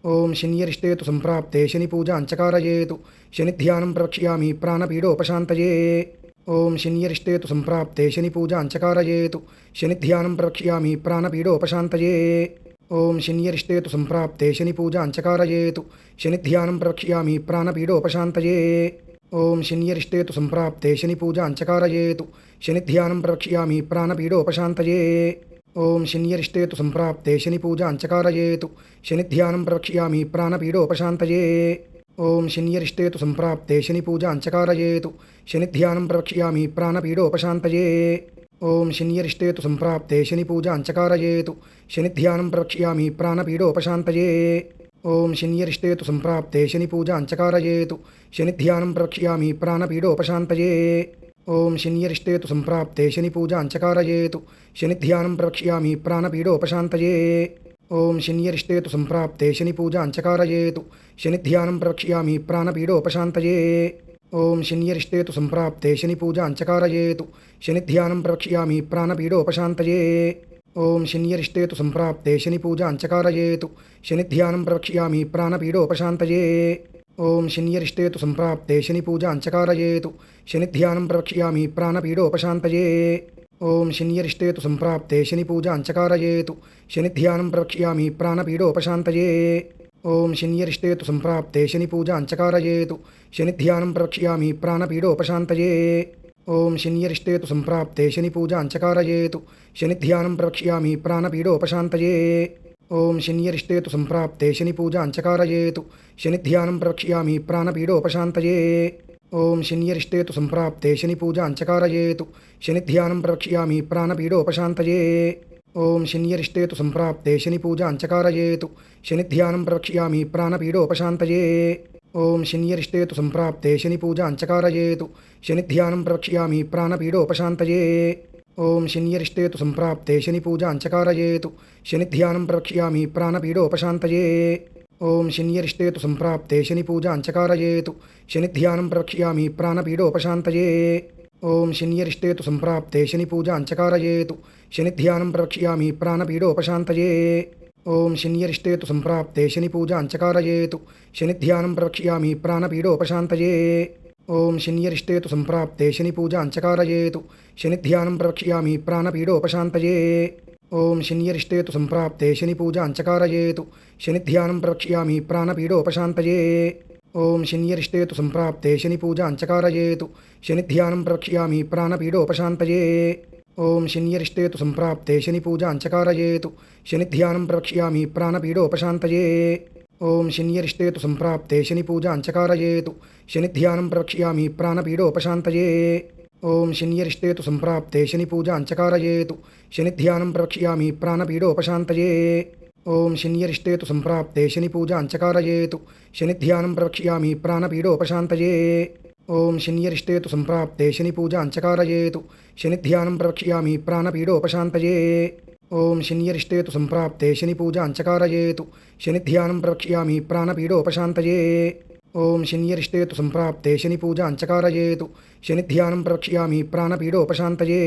ఓం శనియరిష్టేతు సంప్రాప్తే శని పూజాంచకారయేతు శనిధ్యానం ప్రవక్ష్యామి ప్రాణపీడోపశాంతయే. ఓం శనియరిష్టేతు సంప్రాప్తే శని పూజాంచకారయేతు శనిధ్యానం ప్రవక్ష్యామి ప్రాణపీడోపశాంతయే. ఓం శనియరిష్టేతు సంప్రాప్తే శని పూజాంచకారయేతు శనిధ్యానం ప్రవక్ష్యామి ప్రాణపీడోపశాంతయే. ఓం శనియరిష్టేతు సంప్రాప్తే శని పూజాంచకారయేతు శనిధ్యానం ప్రవక్ష్యామి ప్రాణపీడోపశాంతయే. ఓం శనియరిష్టేతు సంప్రాప్తే శని పూజాంచకారయేతు శనిధ్యానం ప్రవక్ష్యామి ప్రాణపీడోపశాంతయే. ఓం శనియరిష్టేతు సంప్రాప్తే శని పూజాంచకారయేతు శనిధ్యానం ప్రవక్ష్యామి ప్రాణపీడోపశాంతయే. ఓం శనియరిష్టేతు సంప్రాప్తే శని పూజాంచకారయేతు శనిధ్యానం ప్రవక్ష్యామి ప్రాణపీడోపశాంతయే. ఓం శనియరిష్టేతు సంప్రాప్తే శని పూజాంచకారయేతు శనిధ్యానం ప్రవక్ష్యామి ప్రాణపీడోపశాంతయే. ఓం శనియరిష్టేతు సంప్రాప్తే శని పూజాంచకారయేతు శనిధ్యానం ప్రవక్ష్యామి ప్రాణపీడోపశాంతయే. ఓం శనియరిష్టేతు సంప్రాప్తే శని పూజాంచకారయేతు శనిధ్యానం ప్రవక్ష్యామి ప్రాణపీడోపశాంతయే. ఓం శనియరిష్టేతు సంప్రాప్తే శని పూజాంచకారయేతు శనిధ్యానం ప్రవక్ష్యామి ప్రాణపీడోపశాంతయే. ఓం శనియరిష్టేతు సంప్రాప్తే శని పూజాంచకారయేతు శనిధ్యానం ప్రవక్ష్యామి ప్రాణపీడోపశాంతయే. ఓం శనియరిష్టేతు సంప్రాప్తే శని పూజాంచకారయేతు శనిధ్యానం ప్రవక్ష్యామి ప్రాణపీడోపశాంతయే. ఓం శనియరిష్టేతు సంప్రాప్తే శని పూజాంచకారయేతు శనిధ్యానం ప్రవక్ష్యామి ప్రాణపీడోపశాంతయే. ఓం శనియరిష్టేతు సంప్రాప్తే శని పూజాంచకారయేతు శనిధ్యానం ప్రవక్ష్యామి ప్రాణపీడోపశాంతయే. ఓం శనియరిష్టేతు సంప్రాప్తే శని పూజాంచకారయేతు శనిధ్యానం ప్రవక్ష్యామి ప్రాణపీడోపశాంతయే. ఓం శనియరిష్టేతు సంప్రాప్తే శని పూజాంచకారయేతు శనిధ్యానం ప్రవక్ష్యామి ప్రాణపీడోపశాంతయే. ఓం శనియరిష్టేతు సంప్రాప్తే శని పూజాంచకారయేతు శనిధ్యానం ప్రవక్ష్యామి ప్రాణపీడోపశాంతయే. ఓం శనియరిష్టేతు సంప్రాప్తే శని పూజాంచకారయేతు శనిధ్యానం ప్రవక్ష్యామి ప్రాణపీడోపశాంతయే. ఓం శనియరిష్టేతు సంప్రాప్తే శని పూజాంచకారయేతు శనిధ్యానం ప్రవక్ష్యామి ప్రాణపీడోపశాంతయే. ఓం శనియరిష్టేతు సంప్రాప్తే శని పూజాంచకారయేతు శనిధ్యానం ప్రవక్ష్యామి ప్రాణపీడోపశాంతయే. ఓం శనియరిష్టేతు సంప్రాప్తే శని పూజాంచకారయేతు శనిధ్యానం ప్రవక్ష్యామి ప్రాణపీడోపశాంతయే. ఓం శనియరిష్టేతు సంప్రాప్తే శని పూజాంచకారయేతు శనిధ్యానం ప్రవక్ష్యామి ప్రాణపీడోపశాంతయే. ఓం శనియరిష్టేతు సంప్రాప్తే శని పూజాంచకారయేతు శనిధ్యానం ప్రవక్ష్యామి ప్రాణపీడోపశాంతయే. ఓం శనియరిష్టేతు సంప్రాప్తే శని పూజాంచకారయేతు శనిధ్యానం ప్రవక్ష్యామి ప్రాణపీడోపశాంతయే. ఓం శనియరిష్టేతు సంప్రాప్తే శని పూజాంచకారయేతు శనిధ్యానం ప్రవక్ష్యామి ప్రాణపీడోపశాంతయే. ఓం శనియరిష్టేతు సంప్రాప్తే శని పూజాంచకారయేతు శనిధ్యానం ప్రవక్ష్యామి ప్రాణపీడోపశాంతయే. ఓం శనియరిష్టేతు సంప్రాప్తే శని పూజాంచకారయేతు శనిధ్యానం ప్రవక్ష్యామి ప్రాణపీడోపశాంతయే. ఓం శనియరిష్టేతు సంప్రాప్తే శని పూజాంచకారయేతు శనిధ్యానం ప్రవక్ష్యామి ప్రాణపీడోపశాంతయే. ఓం శనియరిష్టేతు సంప్రాప్తే శని పూజాంచకారయేతు శనిధ్యానం ప్రవక్ష్యామి ప్రాణపీడోపశాంతయే. ఓం శనియరిష్టేతు సంప్రాప్తే శని పూజాంచకారయేతు శనిధ్యానం ప్రవక్ష్యామి ప్రాణపీడోపశాంతయే. ఓం శనియరిష్టేతు సంప్రాప్తే శని పూజాంచకారయేతు శనిధ్యానం ప్రవక్ష్యామి ప్రాణపీడోపశాంతయే. ఓం శనియరిష్టేతు సంప్రాప్తే శని పూజాంచకారయేతు శనిధ్యానం ప్రవక్ష్యామి ప్రాణపీడోపశాంతయే. ఓం శనియరిష్టేతు సంప్రాప్తే శని పూజాంచకారయేతు శనిధ్యానం ప్రవక్ష్యామి ప్రాణపీడోపశాంతయే. ఓం శనియరిష్టేతు సంప్రాప్తే శని పూజాంచకారయేతు శనిధ్యానం ప్రవక్ష్యామి ప్రాణపీడోపశాంతయే.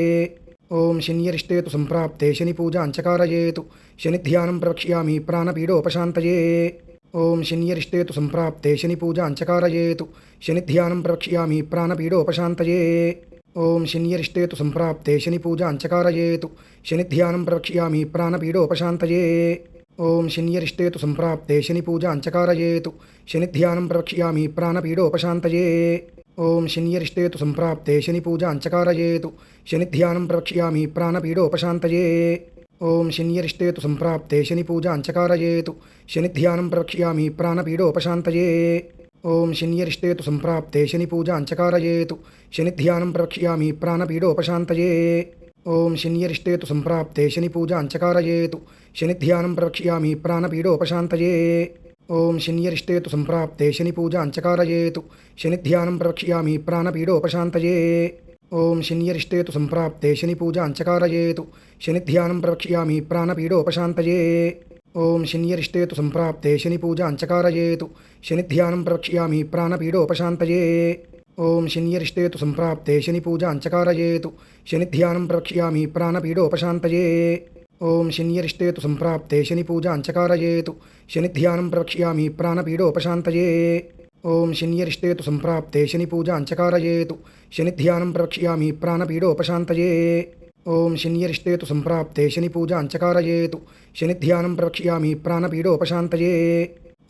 ఓం శనియరిష్టేతు సంప్రాప్తే శని పూజాంచకారయేతు శనిధ్యానం ప్రవక్ష్యామి ప్రాణపీడోపశాంతయే. ఓం శనియరిష్టేతు సంప్రాప్తే శని పూజాంచకారయేతు శనిధ్యానం ప్రవక్ష్యామి ప్రాణపీడోపశాంతయే. ఓం శనియరిష్టేతు సంప్రాప్తే శని పూజాంచకారయేతు శనిధ్యానం ప్రవక్ష్యామి ప్రాణపీడోపశాంతయే. ఓం శనియరిష్టేతు సంప్రాప్తే శని పూజాంచకారయేతు శనిధ్యానం ప్రవక్ష్యామి ప్రాణపీడోపశాంతయే. ఓం శనియరిష్టేతు సంప్రాప్తే శని పూజాంచకారయేతు శనిధ్యానం ప్రవక్ష్యామి ప్రాణపీడోపశాంతయే. ఓం శనియరిష్టేతు సంప్రాప్తే శని పూజాంచకారయేతు శనిధ్యానం ప్రవక్ష్యామి ప్రాణపీడోపశాంతయే. ఓం శనియరిష్టేతు సంప్రాప్తే శని పూజాంచకారయేతు శనిధ్యానం ప్రవక్ష్యామి ప్రాణపీడోపశాంతయే. ఓం శనియరిష్టేతు సంప్రాప్తే శని పూజాంచకారయేతు శనిధ్యానం ప్రవక్ష్యామి ప్రాణపీడోపశాంతయే. ఓం శనియరిష్టేతు సంప్రాప్తే శని పూజాంచకారయేతు శనిధ్యానం ప్రవక్ష్యామి ప్రాణపీడోపశాంతయే. ఓం శనియరిష్టేతు సంప్రాప్తే శని పూజాంచకారయేతు శనిధ్యానం ప్రవక్ష్యామి ప్రాణపీడోపశాంతయే. ఓం శనియరిష్టేతు సంప్రాప్తే శని పూజాంచకారయేతు శనిధ్యానం ప్రవక్ష్యామి ప్రాణపీడోపశాంతయే. ఓం శనియరిష్టే తు సంప్రాప్తే శని పూజాం చకారయేతు శనిధ్యానం ప్రవక్ష్యామి ప్రాణపీడోపశాంతయే. ఓం శనియరిష్టే తు సంప్రాప్తే శని పూజాం చకారయేతు శనిధ్యానం ప్రవక్ష్యామి ప్రాణపీడోపశాంతయే. ఓం శనియరిష్టే తు సంప్రాప్తే శని పూజాం చకారయేతు శనిధ్యానం ప్రవక్ష్యామి ప్రాణపీడోపశాంతయే.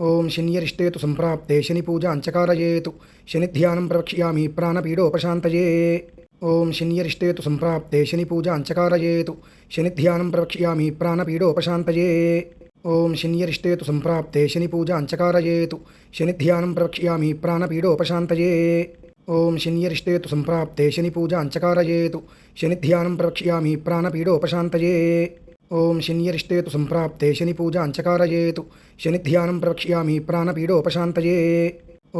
ఓం శనియరిష్టే తు సంప్రాప్తే శని పూజాం చకారయేతు శనిధ్యానం ప్రవక్ష్యామి ప్రాణపీడోపశాంతయే. ఓం శనియరిష్టే తు సంప్రాప్తే శని పూజాం చకారయేతు శనిధ్యానం ప్రవక్ష్యామి ప్రాణపీడోపశాంతయే. ఓం శనియరిష్టే తు సంప్రాప్తే శని పూజాం చకారయేతు శనిధ్యానం ప్రవక్ష్యామి ప్రాణపీడోపశాంతయే. ఓం శనియరిష్టే తు సంప్రాప్తే శని పూజాం చకారయేతు శనిధ్యానం ప్రవక్ష్యామి ప్రాణపీడోపశాంతయే. ఓం శనియరిష్టే తు సంప్రాప్తే శని పూజాం చకారయేతు శనిధ్యానం ప్రవక్ష్యామి ప్రాణపీడోపశాంతయే.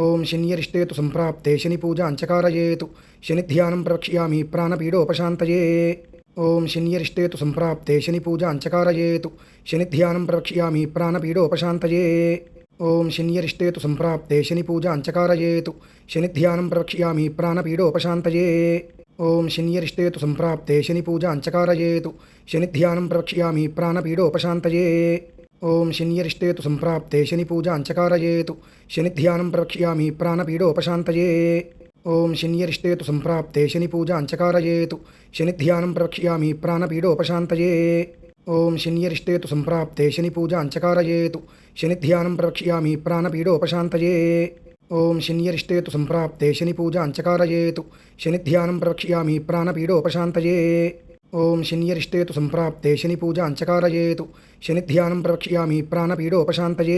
ఓం శనియరిష్టే తు సంప్రాప్తే శని పూజాం చకారయేతు శనిధ్యానం ప్రవక్ష్యామి ప్రాణపీడోపశాంతయే. ఓం శనియరిష్టే తు సంప్రాప్తే శని పూజాం చకారయేతు శనిధ్యానం ప్రవక్ష్యామి ప్రాణపీడోపశాంతయే. ఓం శనియరిష్టే తు సంప్రాప్తే శని పూజాం చకారయేతు శనిధ్యానం ప్రవక్ష్యామి ప్రాణపీడోపశాంతయే. ఓం శనియరిష్టే తు సంప్రాప్తే శని పూజాం చకారయేతు శనిధ్యానం ప్రవక్ష్యామి ప్రాణపీడోపశాంతయే. ఓం శనియరిష్టే తు సంప్రాప్తే శని పూజాం చకారయేతు శనిధ్యానం ప్రవక్ష్యామి ప్రాణపీడోపశాంతయే. ఓం శనియరిష్టే తు సంప్రాప్తే శని పూజాం చకారయేతు శనిధ్యానం ప్రవక్ష్యామి ప్రాణపీడోపశాంతయే. ఓం శనియరిష్టే తు సంప్రాప్తే శని పూజాం చకారయేతు శనిధ్యానం ప్రవక్ష్యామి ప్రాణపీడోపశాంతయే. ఓం శనియరిష్టే తు సంప్రాప్తే శని పూజాం చకారయేతు శనిధ్యానం ప్రవక్ష్యామి ప్రాణపీడోపశాంతయే. ఓం శనియరిష్టే తు సంప్రాప్తే శని పూజాం చకారయేతు శనిధ్యానం ప్రవక్ష్యామి ప్రాణపీడోపశాంతయే. ఓం శనియరిష్టే తు సంప్రాప్తే శని పూజాం చకారయేతు శనిధ్యానం ప్రవక్ష్యామి ప్రాణపీడోపశాంతయే.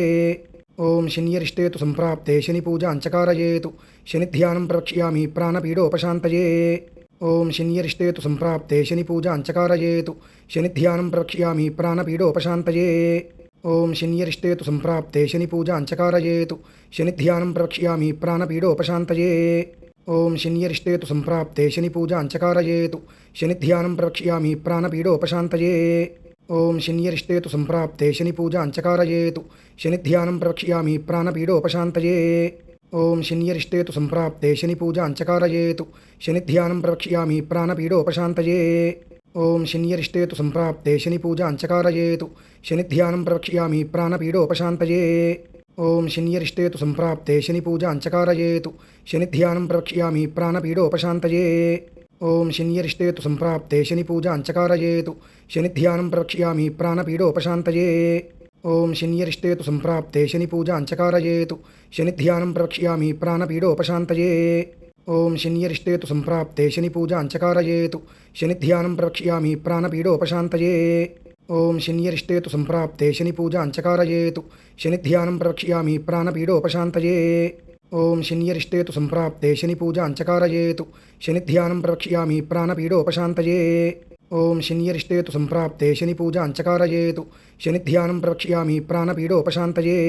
ఓం శనియరిష్టే తు సంప్రాప్తే శని పూజాం చకారయేతు శనిధ్యానం ప్రవక్ష్యామి ప్రాణపీడోపశాంతయే. ఓం శనియరిష్టే తు సంప్రాప్తే శని పూజాం చకారయేతు శనిధ్యానం ప్రవక్ష్యామి ప్రాణపీడోపశాంతయే. ఓం శనియరిష్టే తు సంప్రాప్తే శని పూజాం చకారయేతు శనిధ్యానం ప్రవక్ష్యామి ప్రాణపీడోపశాంతయే. ఓం శనియరిష్టే తు సంప్రాప్తే శని పూజాం చకారయేతు శనిధ్యానం ప్రవక్ష్యామి ప్రాణపీడోపశాంతయే. ఓం శనియరిష్టే తు సంప్రాప్తే శని పూజాం చకారయేతు శనిధ్యానం ప్రవక్ష్యామి ప్రాణపీడోపశాంతయే. ఓం శనియరిష్టే తు సంప్రాప్తే శని పూజాం చకారయేతు శనిధ్యానం ప్రవక్ష్యామి ప్రాణపీడోపశాంతయే. ఓం శనియరిష్టే తు సంప్రాప్తే శని పూజాం చకారయేతు శనిధ్యానం ప్రవక్ష్యామి ప్రాణపీడోపశాంతయే. ఓం శనియరిష్టే తు సంప్రాప్తే శని పూజాం చకారయేతు శనిధ్యానం ప్రవక్ష్యామి ప్రాణపీడోపశాంతయే. ఓం శనియరిష్టే తు సంప్రాప్తే శని పూజాం చకారయేతు శనిధ్యానం ప్రవక్ష్యామి ప్రాణపీడోపశాంతయే. ఓం శనియరిష్టే తు సంప్రాప్తే శని పూజాం చకారయేతు శనిధ్యానం ప్రవక్ష్యామి ప్రాణపీడోపశాంతయే. ఓం శనియరిష్టే తు సంప్రాప్తే శని పూజాం చకారయేతు శనిధ్యానం ప్రవక్ష్యామి ప్రాణపీడోపశాంతయే. ఓం శనియరిష్టే తు సంప్రాప్తే శని పూజాం చకారయేతు శనిధ్యానం ప్రవక్ష్యామి ప్రాణపీడోపశాంతయే. ఓం శనియరిష్టే తు సంప్రాప్తే శని పూజాం చకారయేతు శనిధ్యానం ప్రవక్ష్యామి ప్రాణపీడోపశాంతయే. ఓం శనియరిష్టే తు సంప్రాప్తే శని పూజాం చకారయేతు శనిధ్యానం ప్రవక్ష్యామి ప్రాణపీడోపశాంతయే.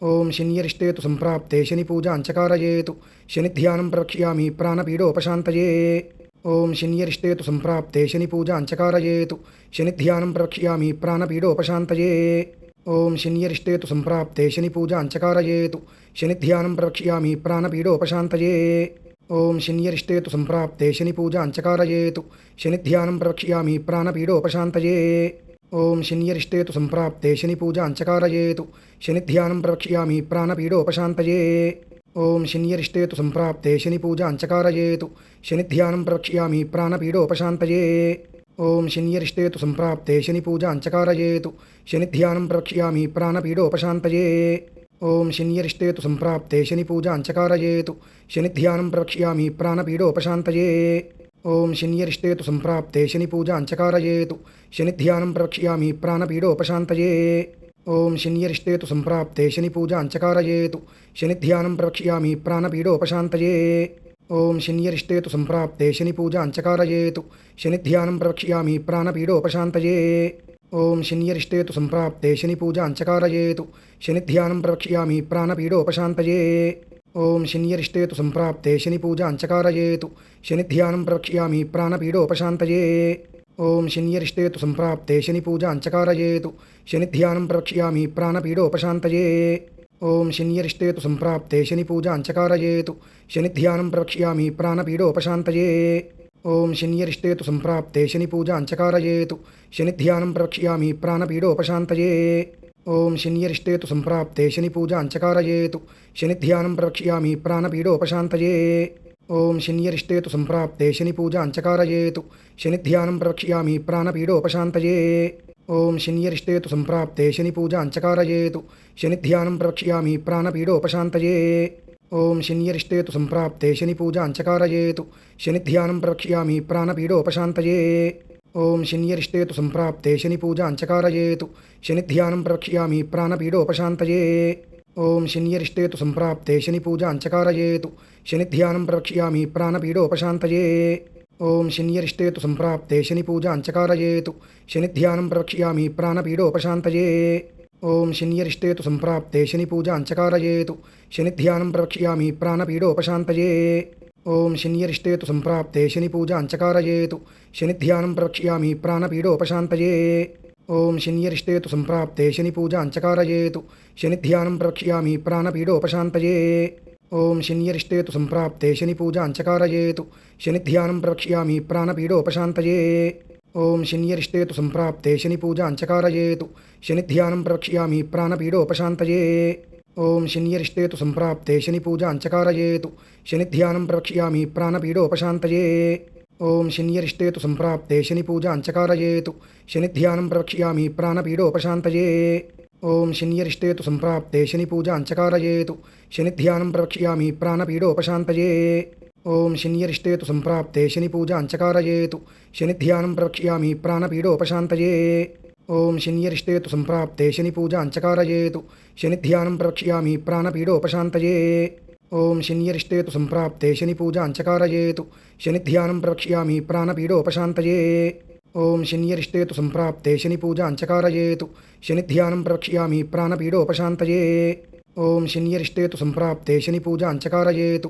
ఓం శనియరిష్టే తు సంప్రాప్తే శని పూజాం చకారయేతు శనిధ్యానం ప్రవక్ష్యామి ప్రాణపీడోపశాంతయే. ఓం శనియరిష్టే తు సంప్రాప్తే శని పూజాం చకారయేతు శనిధ్యానం ప్రవక్ష్యామి ప్రాణపీడోపశాంతయే. ఓం శనియరిష్టే తు సంప్రాప్తే శని పూజాం చకారయేతు శనిధ్యానం ప్రవక్ష్యామి ప్రాణపీడోపశాంతయే. ఓం శనియరిష్టే తు సంప్రాప్తే శని పూజాం చకారయేతు శనిధ్యానం ప్రవక్ష్యామి ప్రాణపీడోపశాంతయే. ఓం శనియరిష్టే తు సంప్రాప్తే శని పూజాం చకారయేతు శనిధ్యానం ప్రవక్ష్యామి ప్రాణపీడోపశాంతయే. ఓం శనియరిష్టే తు సంప్రాప్తే శని పూజాం చకారయేతు శనిధ్యానం ప్రవక్ష్యామి ప్రాణపీడోపశాంతయే. ఓం శనియరిష్టే తు సంప్రాప్తే శని పూజాం చకారయేతు శనిధ్యానం ప్రవక్ష్యామి ప్రాణపీడోపశాంతయే. ఓం శనియరిష్టే తు సంప్రాప్తే శని పూజాం చకారయేతు శనిధ్యానం ప్రవక్ష్యామి ప్రాణపీడోపశాంతయే. ఓం శనియరిష్టే తు సంప్రాప్తే శని పూజాం చకారయేతు శనిధ్యానం ప్రవక్ష్యామి ప్రాణపీడోపశాంతయే. ఓం శనియరిష్టే తు సంప్రాప్తే శని పూజాం చకారయేతు శనిధ్యానం ప్రవక్ష్యామి ప్రాణపీడోపశాంతయే. ఓం శనియరిష్టే తు సంప్రాప్తే శని పూజాం చకారయేతు శనిధ్యానం ప్రవక్ష్యామి ప్రాణపీడోపశాంతయే. ఓం శనియరిష్టే తు సంప్రాప్తే శని పూజాం చకారయేతు శనిధ్యానం ప్రవక్ష్యామి ప్రాణపీడోపశాంతయే. ఓం శనియరిష్టే తు సంప్రాప్తే శని పూజాం చకారయేతు శనిధ్యానం ప్రవక్ష్యామి ప్రాణపీడోపశాంతయే. ఓం శనియరిష్టే తు సంప్రాప్తే శని పూజాం చకారయేతు శనిధ్యానం ప్రవక్ష్యామి ప్రాణపీడోపశాంతయే. ఓం శనియరిష్టే తు సంప్రాప్తే శని పూజ అంచకారయేతు శనిధ్యానం ప్రవక్ష్యామి ప్రాణపీడోపశాంతయే. ఓం శనియరిష్టే తు సంప్రాప్తే శని పూజ అంచకారయేతు శనిధ్యానం ప్రవక్ష్యామి ప్రాణపీడోపశాంతయే. ఓం శనియరిష్టే తు సంప్రాప్తే శని పూజ అంచకారయేతు శనిధ్యానం ప్రవక్ష్యామి ప్రాణపీడోపశాంతయే. ఓం శనియరిష్టే తు సంప్రాప్తే శని పూజ అంచకారయేతు శనిధ్యానం ప్రవక్ష్యామి ప్రాణపీడోపశాంతయే. ఓం శనియరిష్టే తు సంప్రాప్తే శని పూజ అంచకారయేతు శనిధ్యానం ప్రవక్ష్యామి ప్రాణపీడోపశాంతయే. ఓం శనియరిష్టే తు సంప్రాప్తే శని పూజ అంచకారయేతు శనిధ్యానం ప్రవక్ష్యామి ప్రాణపీడోపశాంతయే. ఓం శనియరిష్టే తు సంప్రాప్తే శని పూజ అంచకారయేతు శనిధ్యానం ప్రవక్ష్యామి ప్రాణపీడోపశాంతయే. ఓం శనియరిష్టే తు సంప్రాప్తే శని పూజ అంచకారయేతు శనిధ్యానం ప్రవక్ష్యామి ప్రాణపీడోపశాంతయే. ఓం శనియరిష్టే తు సంప్రాప్తే శని పూజ అంచకారయేతు శనిధ్యానం ప్రవక్ష్యామి ప్రాణపీడోపశాంతయే. ఓం శనియరిష్టే తు సంప్రాప్తే శని పూజ అంచకారయేతు శనిధ్యానం ప్రవక్ష్యామి ప్రాణపీడోపశాంతయే. ఓం శనియరిష్టే తు సంప్రాప్తే శని పూజ అంచకారయేతు శనిధ్యానం ప్రవక్ష్యామి ప్రాణపీడోపశాంతయే. ఓం శనియరిష్టే తు సంప్రాప్తే శని పూజ అంచకారయేతు శనిధ్యానం ప్రవక్ష్యామి ప్రాణపీడోపశాంతయే. ఓం శనియరిష్టే తు సంప్రాప్తే శని పూజ అంచకారయేతు శనిధ్యానం ప్రవక్ష్యామి ప్రాణపీడోపశాంతయే. ఓం శనియరిష్టే తు సంప్రాప్తే శని పూజ అంచకారయేతు శనిధ్యానం ప్రవక్ష్యామి ప్రాణపీడోపశాంతయే. ఓం శనియరిష్టే తు సంప్రాప్తే శని పూజ అంచకారయేతు శనిధ్యానం ప్రవక్ష్యామి ప్రాణపీడోపశాంతయే. ఓం శనియరిష్టే తు సంప్రాప్తే శని పూజ అంచకారయేతు శనిధ్యానం ప్రవక్ష్యామి ప్రాణపీడోపశాంతయే. ఓం శనియరిష్టే తు సంప్రాప్తే శని పూజ అంచకారయేతు శనిధ్యానం ప్రవక్ష్యామి ప్రాణపీడోపశాంతయే. ఓం శనియరిష్టే తు సంప్రాప్తే శని పూజ అంచకారయేతు శనిధ్యానం ప్రవక్ష్యామి ప్రాణపీడోపశాంతయే. ఓం శనియరిష్టే తు సంప్రాప్తే శని పూజ అంచకారయేతు శనిధ్యానం ప్రవక్ష్యామి ప్రాణపీడోపశాంతయే. ఓం శనియరిష్టే తు సంప్రాప్తే శని పూజ అంచకారయేతు శనిధ్యానం ప్రవక్ష్యామి ప్రాణపీడోపశాంతయే. ఓం శనియరిష్టే తు సంప్రాప్తే శని పూజ అంచకారయేతు శనిధ్యానం ప్రవక్ష్యామి ప్రాణపీడోపశాంతయే. ఓం శనియరిష్టే తు సంప్రాప్తే శని పూజ అంచకారయేతు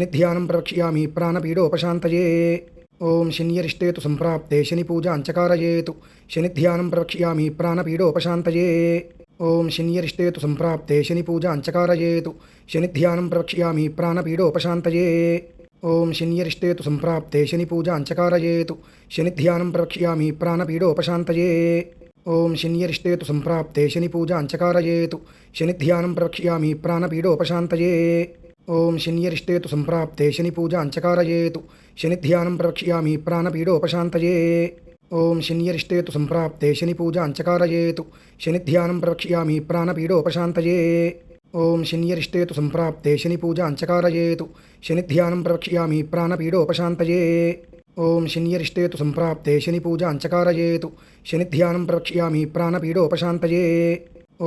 శనిధ్యానం ప్రవక్ష్యామి ప్రాణపీడోపశాంతయే. ఓం శనియరిష్టే తు సంప్రాప్తే శని పూజ అంచకారయేతు శనిధ్యానం ప్రవక్ష్యామి ప్రాణపీడోపశాంతయే. ఓం శనియరిష్టే తు సంప్రాప్తే శని పూజ అంచకారయేతు శనిధ్యానం ప్రవక్ష్యామి ప్రాణపీడోపశాంతయే. ఓం శనియరిష్టే తు సంప్రాప్తే శని పూజ అంచకారయేతు శనిధ్యానం ప్రవక్ష్యామి ప్రాణపీడోపశాంతయే. ఓం శనియరిష్టే తు సంప్రాప్తే శని పూజ అంచకారయేతు శనిధ్యానం ప్రవక్ష్యామి ప్రాణపీడోపశాంతయే. ఓం శనియరిష్టే తు సంప్రాప్తే శని పూజ అంచకారయేతు శనిధ్యానం ప్రవక్ష్యామి ప్రాణపీడోపశాంతయే. ఓం శనియరిష్టే తు సంప్రాప్తే శని పూజ అంచకారయేతు శనిధ్యానం ప్రవక్ష్యామి ప్రాణపీడోపశాంతయే. ఓం శనియరిష్టే తు సంప్రాప్తే శని పూజ అంచకారయేతు శనిధ్యానం ప్రవక్ష్యామి ప్రాణపీడోపశాంతయే. ఓం శనియరిష్టే తు సంప్రాప్తే శని పూజ అంచకారయేతు శనిధ్యానం ప్రవక్ష్యామి ప్రాణపీడోపశాంతయే.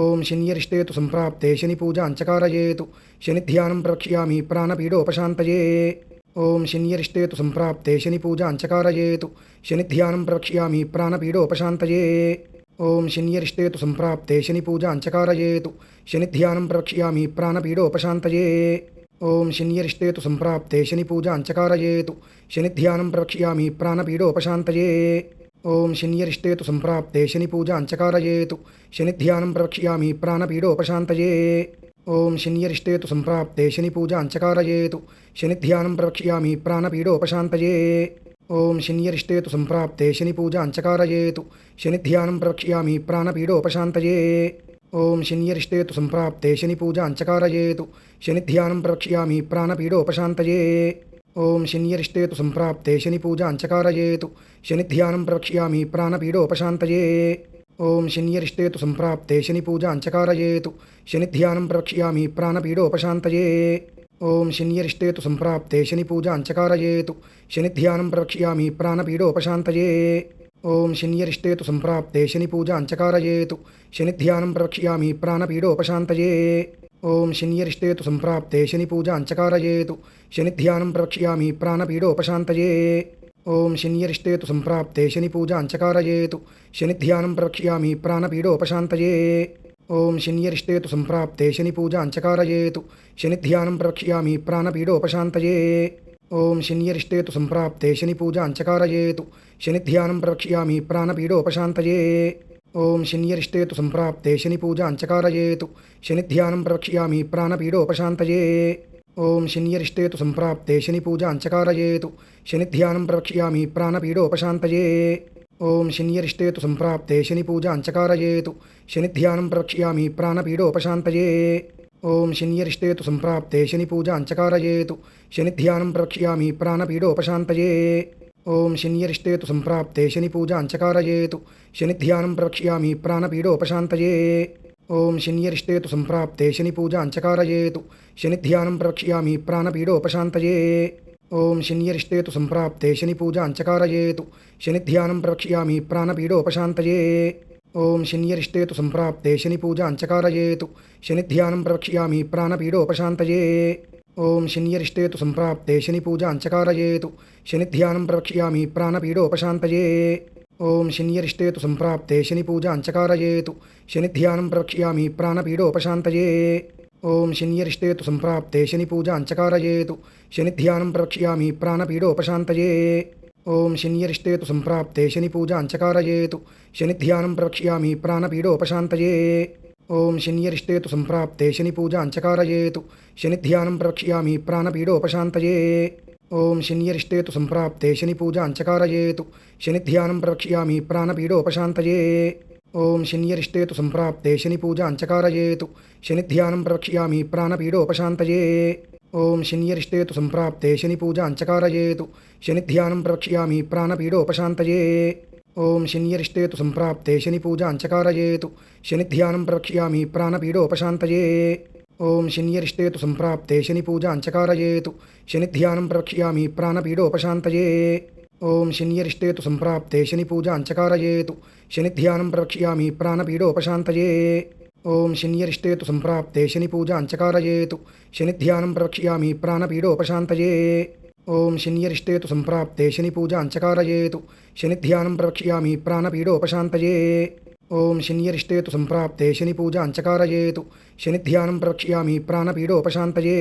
ఓం శనియరిష్టే తు సంప్రాప్తే శని పూజ అంచకారయేతు శనిధ్యానం ప్రవక్ష్యామి ప్రాణపీడోపశాంతయే. ఓం శనియరిష్టే తు సంప్రాప్తే శని పూజ అంచకారయేతు శనిధ్యానం ప్రవక్ష్యామి ప్రాణపీడోపశాంతయే. ఓం శనియరిష్టే తు సంప్రాప్తే శని పూజ అంచకారయేతు శనిధ్యానం ప్రవక్ష్యామి ప్రాణపీడోపశాంతయే. ఓం శనియరిష్టే తు సంప్రాప్తే శని పూజ అంచకారయేతు శనిధ్యానం ప్రవక్ష్యామి ప్రాణపీడోపశాంతయే. ఓం శనియరిష్టే తు సంప్రాప్తే శని పూజ అంచకారయేతు శనిధ్యానం ప్రవక్ష్యామి ప్రాణపీడోపశాంతయే. ఓం శనియరిష్టే తు సంప్రాప్తే శని పూజ అంచకారయేతు శనిధ్యానం ప్రవక్ష్యామి ప్రాణపీడోపశాంతయే. ఓం శనియరిష్టే తు సంప్రాప్తే శని పూజ అంచకారయేతు శనిధ్యానం ప్రవక్ష్యామి ప్రాణపీడోపశాంతయే. ఓం శనియరిష్టే తు సంప్రాప్తే శని పూజ అంచకారయేతు శనిధ్యానం ప్రవక్ష్యామి ప్రాణపీడోపశాంతయే. ఓం శనియరిష్టే తు సంప్రాప్తే శని పూజ అంచకారయేతు శనిధ్యానం ప్రవక్ష్యామి ప్రాణపీడోపశాంతయే. ఓం శనియరిష్టే తు సంప్రాప్తే శని పూజ అంచకారయేతు శనిధ్యానం ప్రవక్ష్యామి ప్రాణపీడోపశాంతయే. ఓం శనియరిష్టే తు సంప్రాప్తే శని పూజ అంచకారయేతు శనిధ్యానం ప్రవక్ష్యామి ప్రాణపీడోపశాంతయే. ఓం శనియరిష్టే తు సంప్రాప్తే శని పూజ అంచకారయేతు శనిధ్యానం ప్రవక్ష్యామి ప్రాణపీడోపశాంతయే. ఓం శనియరిష్టే తు సంప్రాప్తే శని పూజ అంచకారయేతు శనిధ్యానం ప్రవక్ష్యామి ప్రాణపీడోపశాంతయే. ఓం శనియరిష్టే తు సంప్రాప్తే శని పూజ అంచకారయేతు శనిధ్యానం ప్రవక్ష్యామి ప్రాణపీడోపశాంతయే. ఓం శనియరిష్టే తు సంప్రాప్తే శని పూజ అంచకారయేతు శనిధ్యానం ప్రవక్ష్యామి ప్రాణపీడోపశాంతయే. ఓం శనియరిష్టే తు సంప్రాప్తే శని పూజ అంచకారయేతు శనిధ్యానం ప్రవక్ష్యామి ప్రాణపీడోపశాంతయే. ఓం శనియరిష్టే తు సంప్రాప్తే శని పూజ అంచకారయేతు శనిధ్యానం ప్రవక్ష్యామి ప్రాణపీడోపశాంతయే. ఓం శనియరిష్టే తు సంప్రాప్తే శని పూజ అంచకారయేతు శనిధ్యానం ప్రవక్ష్యామి ప్రాణపీడోపశాంతయే. ఓం శనియరిష్టే తు సంప్రాప్తే శని పూజ అంచకారయేతు శనిధ్యానం ప్రవక్ష్యామి ప్రాణపీడోపశాంతయే. ఓం శనియరిష్టే తు సంప్రాప్తే శని పూజ అంచకారయేతు శనిధ్యానం ప్రవక్ష్యామి ప్రాణపీడోపశాంతయే. ఓం శనియరిష్టే తు సంప్రాప్తే శని పూజ అంచకారయేతు శనిధ్యానం ప్రవక్ష్యామి ప్రాణపీడోపశాంతయే. ఓం శనియరిష్టే తు సంప్రాప్తే శని పూజ అంచకారయేతు శనిధ్యానం ప్రవక్ష్యామి ప్రాణపీడోపశాంతయే. ఓం శనియరిష్టే తు సంప్రాప్తే శని పూజ అంచకారయేతు శనిధ్యానం ప్రవక్ష్యామి ప్రాణపీడోపశాంతయే. ఓం శనియరిష్టే తు సంప్రాప్తే శని పూజ అంచకారయేతు శనిధ్యానం ప్రవక్ష్యామి ప్రాణపీడోపశాంతయే. ఓం శనియరిష్టే తు సంప్రాప్తే శని పూజ అంచకారయేతు శనిధ్యానం ప్రవక్ష్యామి ప్రాణపీడోపశాంతయే. ఓం శనియరిష్టే తు సంప్రాప్తే శని పూజ అంచకారయేతు శనిధ్యానం ప్రవక్ష్యామి ప్రాణపీడోపశాంతయే. ఓం శనియరిష్టే తు సంప్రాప్తే శని పూజ అంచకారయేతు శనిధ్యానం ప్రవక్ష్యామి ప్రాణపీడోపశాంతయే. ఓం శనియరిష్టే తు సంప్రాప్తే శని పూజ అంచకారయేతు శనిధ్యానం ప్రవక్ష్యామి ప్రాణపీడోపశాంతయే. ఓం శనియరిష్టే తు సంప్రాప్తే శని పూజ అంచకారయేతు శనిధ్యానం ప్రవక్ష్యామి ప్రాణపీడోపశాంతయే. ఓం శనియరిష్టే తు సంప్రాప్తే శని పూజ అంచకారయేతు శనిధ్యానం ప్రవక్ష్యామి ప్రాణపీడోపశాంతయే. ఓం శనియరిష్టే తు సంప్రాప్తే శని పూజ అంచకారయేతు శనిధ్యానం ప్రవక్ష్యామి ప్రాణపీడోపశాంతయే. ఓం శనియరిష్టే తు సంప్రాప్తే శని పూజ అంచకారయేతు శనిధ్యానం ప్రవక్ష్యామి ప్రాణపీడోపశాంతయే. ఓం శనియరిష్టే తు సంప్రాప్తే శని పూజ అంచకారయేతు శనిధ్యానం ప్రవక్ష్యామి ప్రాణపీడోపశాంతయే. ఓం శనియరిష్టే తు సంప్రాప్తే శని పూజ అంచకారయేతు శనిధ్యానం ప్రవక్ష్యామి ప్రాణపీడోపశాంతయే. ఓం శనియరిష్టే తు సంప్రాప్తే శని పూజ అంచకారయేతు శనిధ్యానం ప్రవక్ష్యామి ప్రాణపీడోపశాంతయే. ఓం శనియరిష్టే తు సంప్రాప్తే శని పూజ అంచకారయేతు శనిధ్యానం ప్రవక్ష్యామి ప్రాణపీడోపశాంతయే. ఓం శనియరిష్టే తు సంప్రాప్తే శని పూజ అంచకారయేతు శనిధ్యానం ప్రవక్ష్యామి ప్రాణపీడోపశాంతయే. ఓం శనియరిష్టే తు సంప్రాప్తే శని పూజ అంచకారయేతు శనిధ్యానం ప్రవక్ష్యామి ప్రాణపీడోపశాంతయే.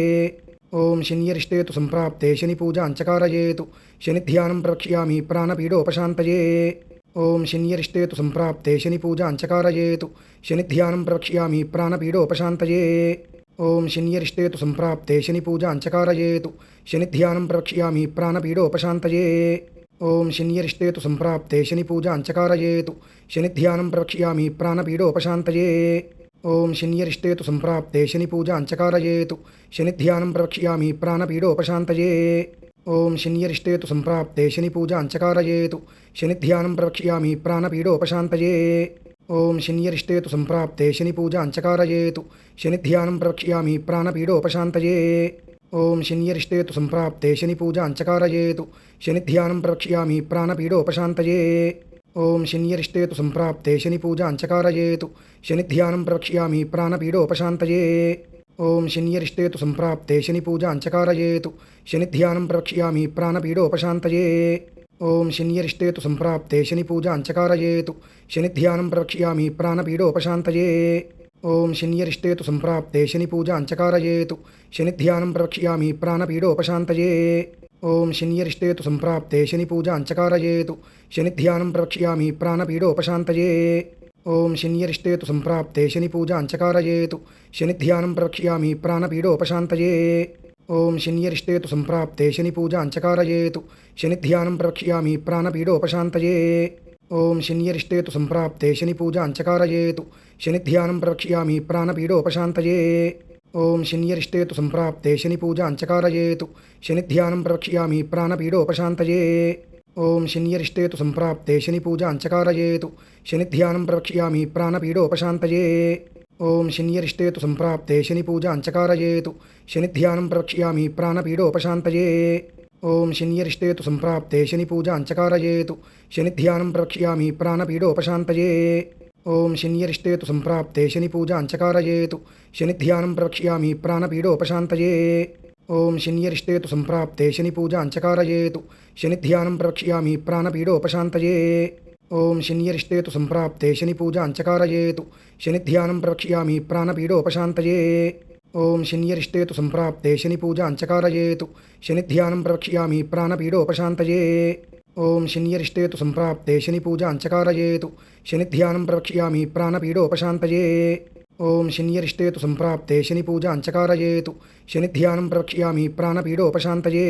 ఓం శనియరిష్టే తు సంప్రాప్తే శని పూజ అంచకారయేతు శనిధ్యానం ప్రవక్ష్యామి ప్రాణపీడోపశాంతయే. ఓం శనియరిష్టే తు సంప్రాప్తే శని పూజ అంచకారయేతు శనిధ్యానం ప్రవక్ష్యామి ప్రాణపీడోపశాంతయే. ఓం శనియరిష్టే తు సంప్రాప్తే శని పూజ అంచకారయేతు శనిధ్యానం ప్రవక్ష్యామి ప్రాణపీడోపశాంతయే. ఓం శనియరిష్టే తు సంప్రాప్తే శని పూజ అంచకారయేతు శనిధ్యానం ప్రవక్ష్యామి ప్రాణపీడోపశాంతయే. ఓం శనియరిష్టే తు సంప్రాప్తే శని పూజ అంచకారయేతు శనిధ్యానం ప్రవక్ష్యామి ప్రాణపీడోపశాంతయే. ఓం శనియరిష్టే తు సంప్రాప్తే శని పూజ అంచకారయేతు శనిధ్యానం ప్రవక్ష్యామి ప్రాణపీడోపశాంతయే. ఓం శనియరిష్టే తు సంప్రాప్తే శని పూజ అంచకారయేతు శనిధ్యానం ప్రవక్ష్యామి ప్రాణపీడోపశాంతయే. ఓం శనియరిష్టే తు సంప్రాప్తే శని పూజ అంచకారయేతు శనిధ్యానం ప్రవక్ష్యామి ప్రాణపీడోపశాంతయే. ఓం శనియరిష్టే తు సంప్రాప్తే శని పూజ అంచకారయేతు శనిధ్యానం ప్రవక్ష్యామి ప్రాణపీడోపశాంతయే. ఓం శనియరిష్టే తు సంప్రాప్తే శని పూజ అంచకారయేతు శనిధ్యానం ప్రవక్ష్యామి ప్రాణపీడోపశాంతయే. ఓం శనియరిష్టే తు సంప్రాప్తే శని పూజ అంచకారయేతు శనిధ్యానం ప్రవక్ష్యామి ప్రాణపీడోపశాంతయే. ఓం శనియరిష్టే తు సంప్రాప్తే శని పూజ అంచకారయేతు శనిధ్యానం ప్రవక్ష్యామి ప్రాణపీడోపశాంతయే. ఓం శనియరిష్టే తు సంప్రాప్తే శని పూజ అంచకారయేతు శనిధ్యానం ప్రవక్ష్యామి ప్రాణపీడోపశాంతయే. ఓం శనియరిష్టే తు సంప్రాప్తే శని పూజ అంచకారయేతు శనిధ్యానం ప్రవక్ష్యామి ప్రాణపీడోపశాంతయే. ఓం శనియరిష్టే తు సంప్రాప్తే శని పూజ అంచకారయేతు శనిధ్యానం ప్రవక్ష్యామి ప్రాణపీడోపశాంతయే. ఓం శనియరిష్టే తు సంప్రాప్తే శని పూజ అంచకారయేతు శనిధ్యానం ప్రవక్ష్యామి ప్రాణపీడోపశాంతయే. ఓం శనియరిష్టే తు సంప్రాప్తే శని పూజ అంచకారయేతు శనిధ్యానం ప్రవక్ష్యామి ప్రాణపీడోపశాంతయే. ఓం శనియరిష్టే తు సంప్రాప్తే శని పూజ అంచకారయేతు శనిధ్యానం ప్రవక్ష్యామి ప్రాణపీడోపశాంతయే. ఓం శనియరిష్టే తు సంప్రాప్తే శని పూజ అంచకారయేతు శనిధ్యానం ప్రవక్ష్యామి ప్రాణపీడోపశాంతయే. ఓం శనియరిష్టే తు సంప్రాప్తే శని పూజ అంచకారయేతు శనిధ్యానం ప్రవక్ష్యామి ప్రాణపీడోపశాంతయే. ఓం శనియరిష్టే తు సంప్రాప్తే శని పూజ అంచకారయేతు శనిధ్యానం ప్రవక్ష్యామి ప్రాణపీడోపశాంతయే. ఓం శనియరిష్టే తు సంప్రాప్తే శని పూజ అంచకారయేతు శనిధ్యానం ప్రవక్ష్యామి ప్రాణపీడోపశాంతయే. ఓం శనియరిష్టే తు సంప్రాప్తే శని పూజ అంచకారయేతు శనిధ్యానం ప్రవక్ష్యామి ప్రాణపీడోపశాంతయే. ఓం శనియరిష్టే తు సంప్రాప్తే శని పూజ అంచకారయేతు శనిధ్యానం ప్రవక్ష్యామి ప్రాణపీడోపశాంతయే. ఓం శనియరిష్టే తు సంప్రాప్తే శని పూజ అంచకారయేతు శనిధ్యానం ప్రవక్ష్యామి ప్రాణపీడోపశాంతయే.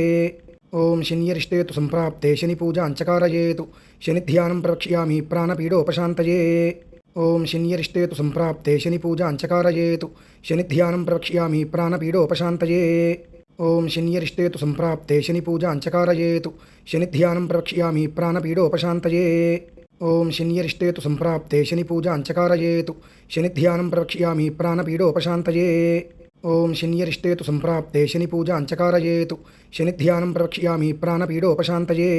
ఓం శనియరిష్టే తు సంప్రాప్తే శని పూజ అంచకారయేతు శనిధ్యానం ప్రవక్ష్యామి ప్రాణపీడోపశాంతయే. ఓం శనియరిష్టే తు సంప్రాప్తే శని పూజ అంచకారయేతు శనిధ్యానం ప్రవక్ష్యామి ప్రాణపీడోపశాంతయే. ఓం శనియరిష్టే తు సంప్రాప్తే శని పూజ అంచకారయేతు శనిధ్యానం ప్రవక్ష్యామి ప్రాణపీడోపశాంతయే. ఓం శనియరిష్టే తు సంప్రాప్తే శని పూజ అంచకారయేతు శనిధ్యానం ప్రవక్ష్యామి ప్రాణపీడోపశాంతయే. ఓం శనియరిష్టే తు సంప్రాప్తే శని పూజ అంచకారయేతు శనిధ్యానం ప్రవక్ష్యామి ప్రాణపీడోపశాంతయే.